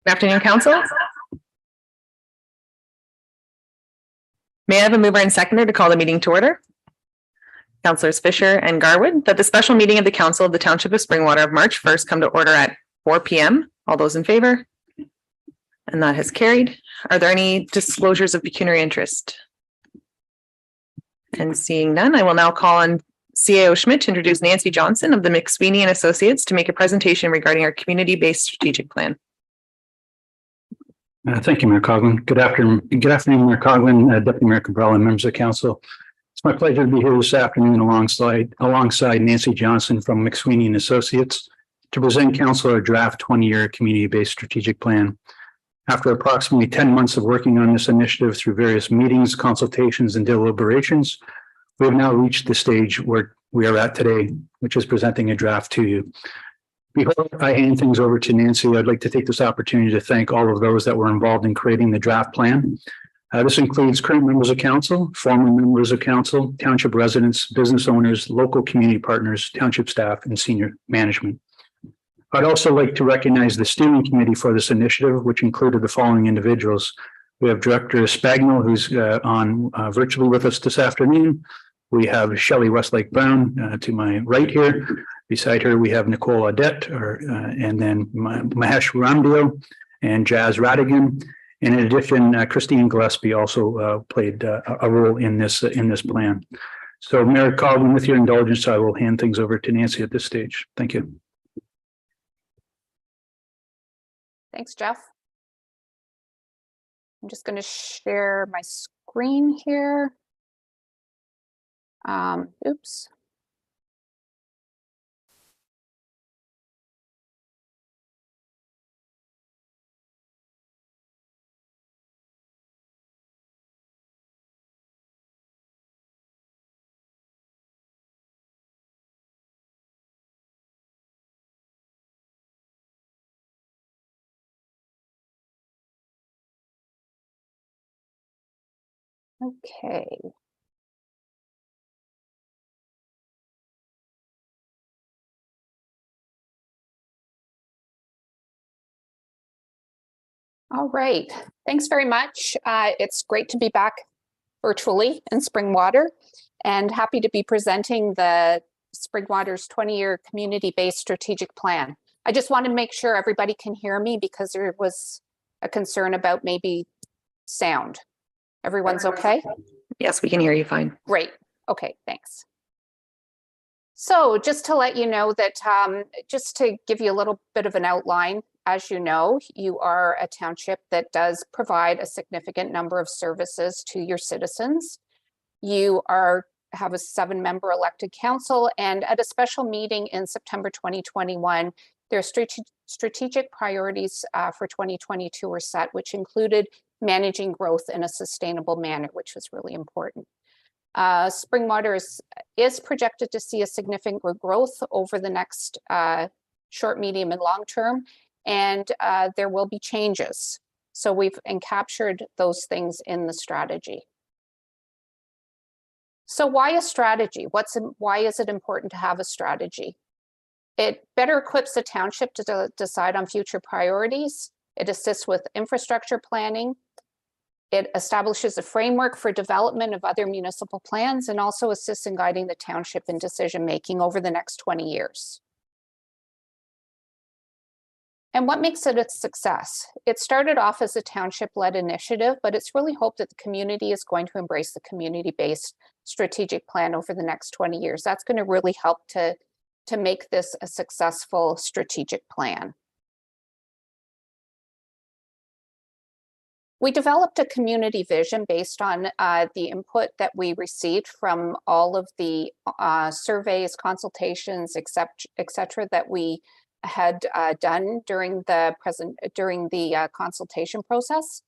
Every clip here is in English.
Good afternoon, Council. May I have a mover and seconder to call the meeting to order? Councillors Fisher and Garwood, that the special meeting of the Council of the Township of Springwater of March 1st come to order at 4 p.m. All those in favor? And that has carried. Are there any disclosures of pecuniary interest? And seeing none, I will now call on CAO Schmidt to introduce Nancy Johnson of the McSweeney and Associates to make a presentation regarding our community-based strategic plan. Thank you, Mayor Coughlin. Good afternoon, Mayor Coughlin, Deputy Mayor Cabral, and members of council. It's my pleasure to be here this afternoon alongside Nancy Johnson from McSweeney and Associates to present council our draft 20-year community-based strategic plan. After approximately 10 months of working on this initiative through various meetings, consultations, and deliberations, we have now reached the stage where we are at today, which is presenting a draft to you. Before I hand things over to Nancy, I'd like to take this opportunity to thank all of those that were involved in creating the draft plan. This includes current members of council, former members of council, township residents, business owners, local community partners, township staff, and senior management. I'd also like to recognize the steering committee for this initiative, which included the following individuals. We have Director Spagnol, who's on virtually with us this afternoon. We have Shelley Westlake Brown to my right here. Beside her, we have Nicole Audette, and then Mahesh Ramdio and Jazz Radigan. And in addition, Christine Gillespie also played a role in this plan. So, Mayor Coughlin, with your indulgence, I will hand things over to Nancy at this stage. Thank you. Thanks, Jeff. I'm just going to share my screen here. Oops. Okay. All right. Thanks very much. It's great to be back virtually in Springwater and happy to be presenting the Springwater's 20-year community-based strategic plan. I just want to make sure everybody can hear me because there was a concern about maybe sound. Everyone's okay? Yes, we can hear you fine. Great. Okay, thanks. So just to let you know that, just to give you a little bit of an outline, as you know, you are a township that does provide a significant number of services to your citizens. You have a 7-member elected council, and at a special meeting in September 2021, their strategic priorities for 2022 were set, which included managing growth in a sustainable manner, which was really important. Springwater is projected to see a significant growth over the next short, medium, and long term, and there will be changes. So we've encaptured those things in the strategy. So why a strategy? Why is it important to have a strategy? It better equips the township to decide on future priorities. It assists with infrastructure planning. It establishes a framework for development of other municipal plans and also assists in guiding the township in decision-making over the next 20 years. And what makes it a success? It started off as a township-led initiative, but it's really hoped that the community is going to embrace the community-based strategic plan over the next 20 years. That's going to really help to make this a successful strategic plan. We developed a community vision based on the input that we received from all of the surveys, consultations, etc. that we had done during the consultation process.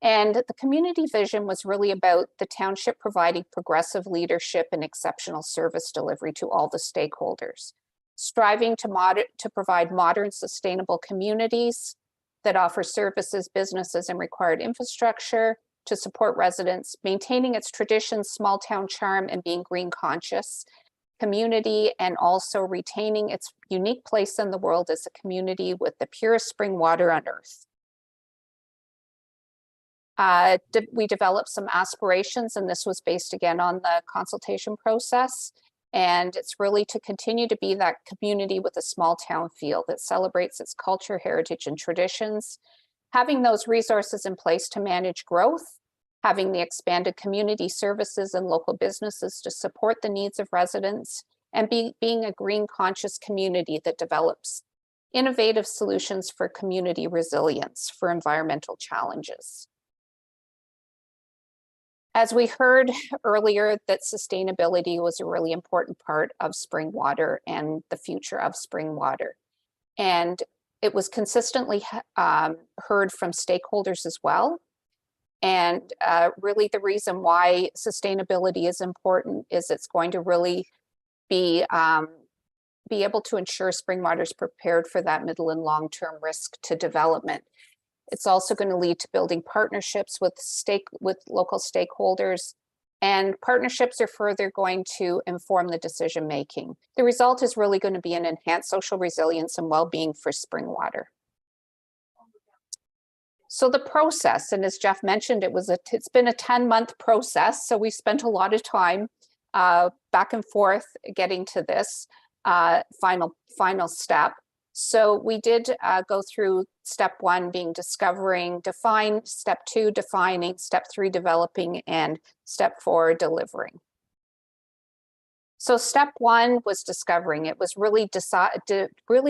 And the community vision was really about the township providing progressive leadership and exceptional service delivery to all the stakeholders, striving to provide modern, sustainable communities that offer services, businesses, and required infrastructure to support residents, maintaining its traditions, small town charm, and being green conscious community, and also retaining its unique place in the world as a community with the purest spring water on earth. We developed some aspirations, and this was based again on the consultation process. And it's really to continue to be that community with a small town feel that celebrates its culture, heritage, and traditions. Having those resources in place to manage growth, having the expanded community services and local businesses to support the needs of residents, and being a green conscious community that develops innovative solutions for community resilience for environmental challenges. As we heard earlier, that sustainability was a really important part of Springwater and the future of Springwater. And it was consistently heard from stakeholders as well. And really the reason why sustainability is important is it's going to really be able to ensure Springwater is prepared for that middle and long-term risk to development. It's also going to lead to building partnerships with local stakeholders, and partnerships are further going to inform the decision making. The result is really going to be an enhanced social resilience and well-being for Springwater. So the process, and as Jeff mentioned, it's been a 10-month process, so we spent a lot of time back and forth getting to this final step. So we did go through step 1 being discovering, define, step 2 defining, step 3 developing, and step 4 delivering. So step 1 was discovering. It was really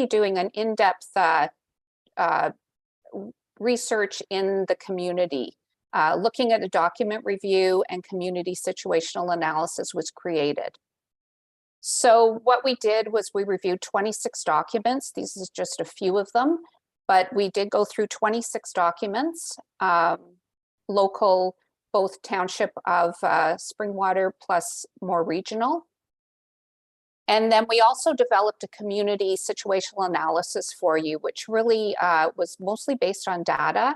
doing an in-depth research in the community. Looking at a document review and community situational analysis was created. So what we did was we reviewed 26 documents. These is just a few of them, but we did go through 26 documents, local, both township of Springwater plus more regional. And then we also developed a community situational analysis for you, which really was mostly based on data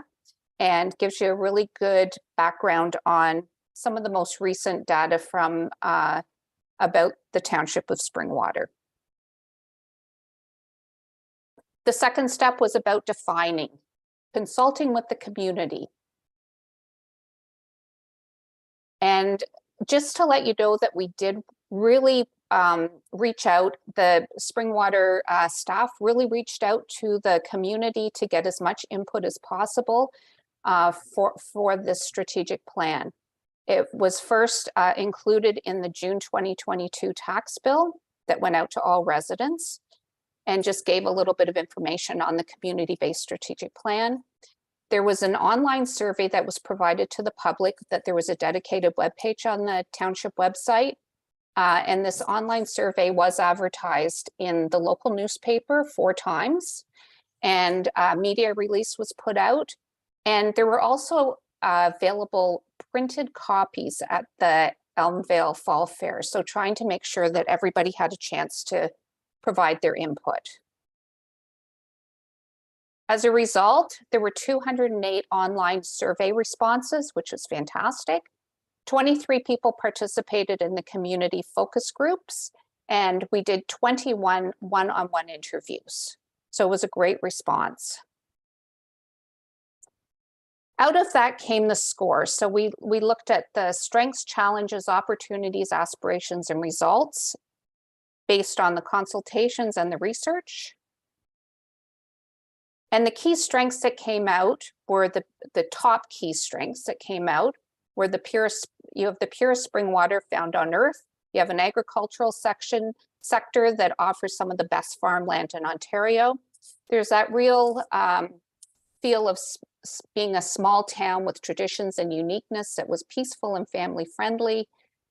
and gives you a really good background on some of the most recent data from about the township of Springwater. The second step was about defining, consulting with the community. And just to let you know that we did really reach out, the Springwater staff really reached out to the community to get as much input as possible for this strategic plan. It was first included in the June 2022 tax bill that went out to all residents and just gave a little bit of information on the community-based strategic plan. There was an online survey that was provided to the public, that there was a dedicated webpage on the township website. And this online survey was advertised in the local newspaper 4 times, and a media release was put out. And there were also available printed copies at the Elmvale Fall Fair. So trying to make sure that everybody had a chance to provide their input. As a result, there were 208 online survey responses, which was fantastic. 23 people participated in the community focus groups, and we did 21 one-on-one interviews. So it was a great response. Out of that came the score. So we looked at the strengths, challenges, opportunities, aspirations, and results based on the consultations and the research. And the key strengths that came out were the top key strengths that came out were you have the purest spring water found on Earth. You have an agricultural sector that offers some of the best farmland in Ontario. There's that real feel of being a small town with traditions and uniqueness that was peaceful and family friendly.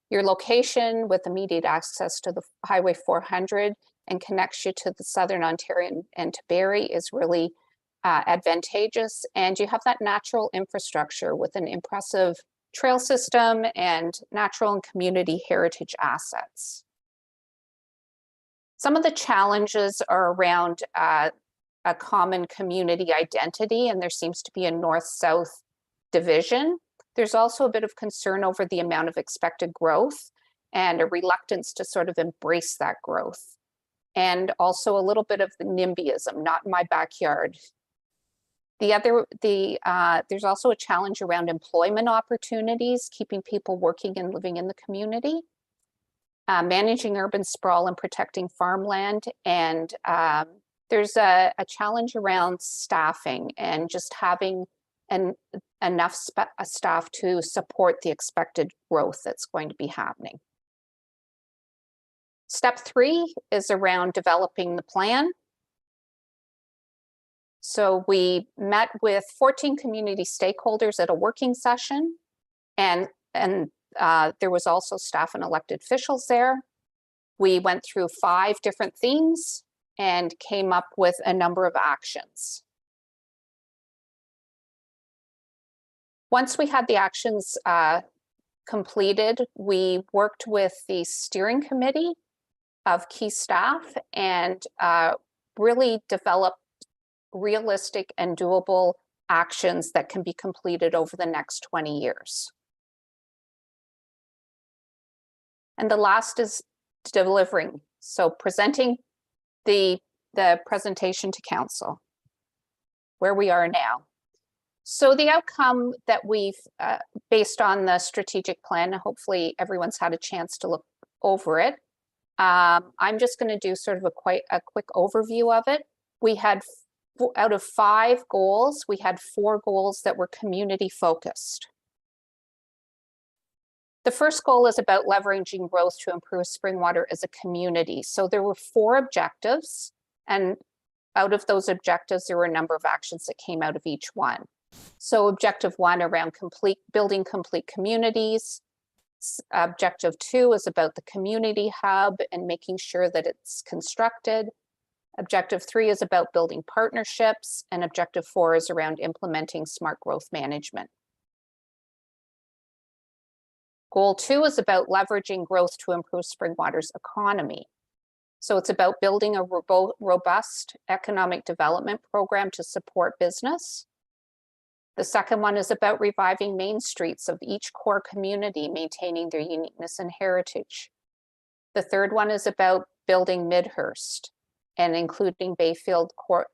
Your location with immediate access to the Highway 400 and connects you to the Southern Ontario and to Barrie is really advantageous. And you have that natural infrastructure with an impressive trail system and natural and community heritage assets. Some of the challenges are around a common community identity, and there seems to be a north-south division. There's also a bit of concern over the amount of expected growth and a reluctance to sort of embrace that growth. And also a little bit of the NIMBYism, not in my backyard. There's also a challenge around employment opportunities, keeping people working and living in the community, managing urban sprawl and protecting farmland. And there's a challenge around staffing and just having enough staff to support the expected growth that's going to be happening. Step 3 is around developing the plan. So we met with 14 community stakeholders at a working session, and there was also staff and elected officials there. We went through 5 different themes and came up with a number of actions. Once we had the actions completed, we worked with the steering committee of key staff and really developed realistic and doable actions that can be completed over the next 20 years. And the last is delivering. So presenting the presentation to council, where we are now. So the outcome that we've, based on the strategic plan, hopefully everyone's had a chance to look over it. I'm just going to do sort of a quick overview of it. We had, out of 5 goals, we had 4 goals that were community focused. The first goal is about leveraging growth to improve Springwater as a community. So there were 4 objectives, and out of those objectives, there were a number of actions that came out of each one. So objective 1 around building complete communities. Objective 2 is about the community hub and making sure that it's constructed. Objective 3 is about building partnerships, and objective 4 is around implementing smart growth management. Goal 2 is about leveraging growth to improve Springwater's economy. So it's about building a robust economic development program to support business. The second one is about reviving main streets of each core community, maintaining their uniqueness and heritage. The third one is about building Midhurst and including Bayfield,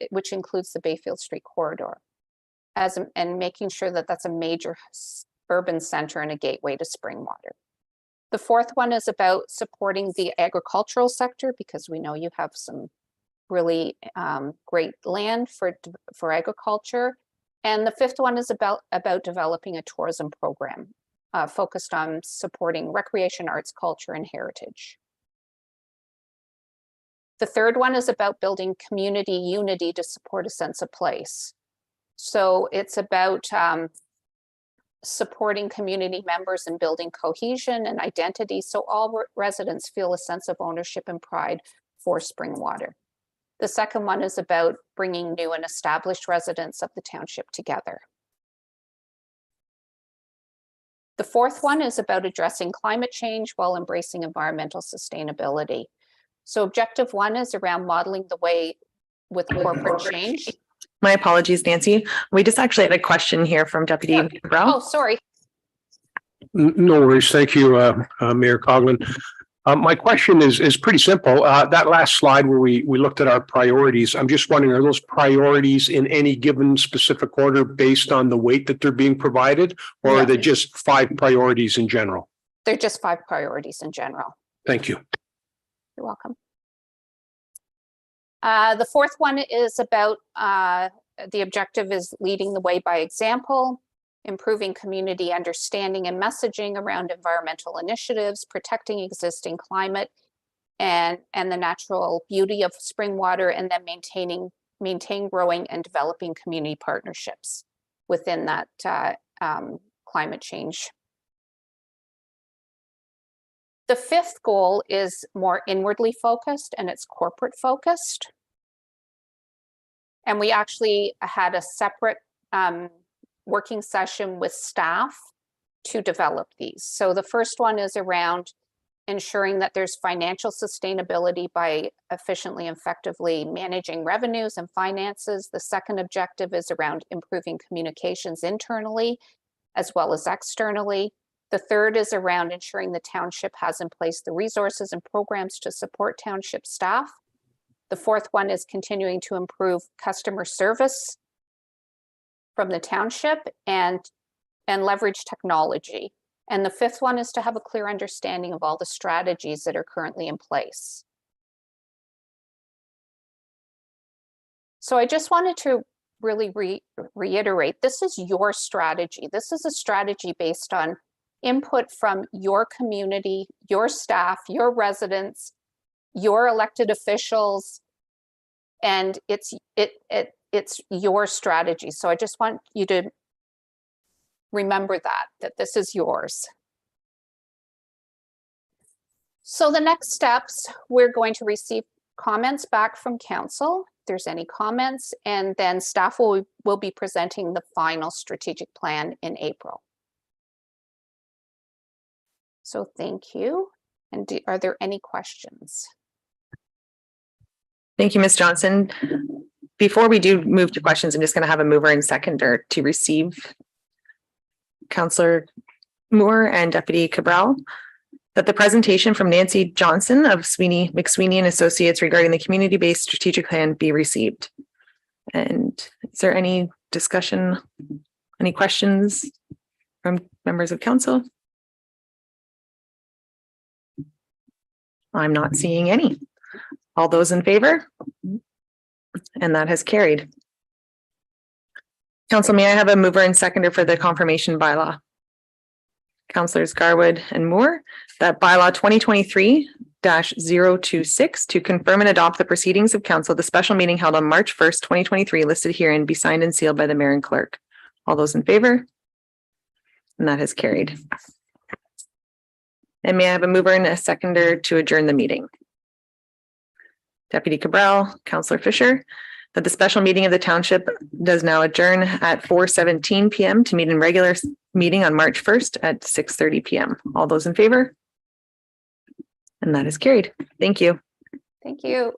which includes the Bayfield Street corridor, and making sure that that's a major urban center and a gateway to Springwater. The fourth one is about supporting the agricultural sector, because we know you have some really great land for agriculture. And the fifth one is about developing a tourism program focused on supporting recreation, arts, culture, and heritage. The third one is about building community unity to support a sense of place. So it's about supporting community members and building cohesion and identity, so all residents feel a sense of ownership and pride for Springwater. The second one is about bringing new and established residents of the township together. The fourth one is about addressing climate change while embracing environmental sustainability. So objective 1 is around modeling the way with corporate change. My apologies, Nancy. We just actually had a question here from Deputy Brown. Oh, sorry. No worries. Thank you, Mayor Coughlin. My question is pretty simple. That last slide where we looked at our priorities, I'm just wondering, are those priorities in any given specific order based on the weight that they're being provided, or are they just 5 priorities in general? They're just 5 priorities in general. Thank you. You're welcome. The fourth one is about the objective is leading the way by example, improving community understanding and messaging around environmental initiatives, protecting existing climate and the natural beauty of Springwater, and then maintain growing and developing community partnerships within that climate change. The fifth goal is more inwardly focused, and it's corporate focused. And we actually had a separate working session with staff to develop these. So the first one is around ensuring that there's financial sustainability by efficiently and effectively managing revenues and finances. The second objective is around improving communications internally as well as externally. The third is around ensuring the township has in place the resources and programs to support township staff. The fourth one is continuing to improve customer service from the township and leverage technology. And the fifth one is to have a clear understanding of all the strategies that are currently in place. So I just wanted to really reiterate, this is your strategy. This is a strategy based on input from your community, your staff, your residents, your elected officials, and it's your strategy. So I just want you to remember that this is yours. So the next steps, we're going to receive comments back from council. If there's any comments, and then staff will be presenting the final strategic plan in April. So thank you. And are there any questions? Thank you, Ms. Johnson. Before we do move to questions, I'm just going to have a mover and seconder to receive Councillor Moore and Deputy Cabral, that the presentation from Nancy Johnson of McSweeney and Associates regarding the community-based strategic plan be received. And is there any discussion, any questions from members of council? I'm not seeing any. All those in favor? And that has carried. Council, may I have a mover and seconder for the confirmation bylaw? Councillors Garwood and Moore, that bylaw 2023-026 to confirm and adopt the proceedings of council, the special meeting held on March 1st, 2023, listed herein, be signed and sealed by the mayor and clerk. All those in favor? And that has carried. And may I have a mover and a seconder to adjourn the meeting? Deputy Cabral, Councillor Fisher, that the special meeting of the township does now adjourn at 4:17 p.m. to meet in regular meeting on March 1st at 6:30 p.m. All those in favor? And that is carried. Thank you. Thank you.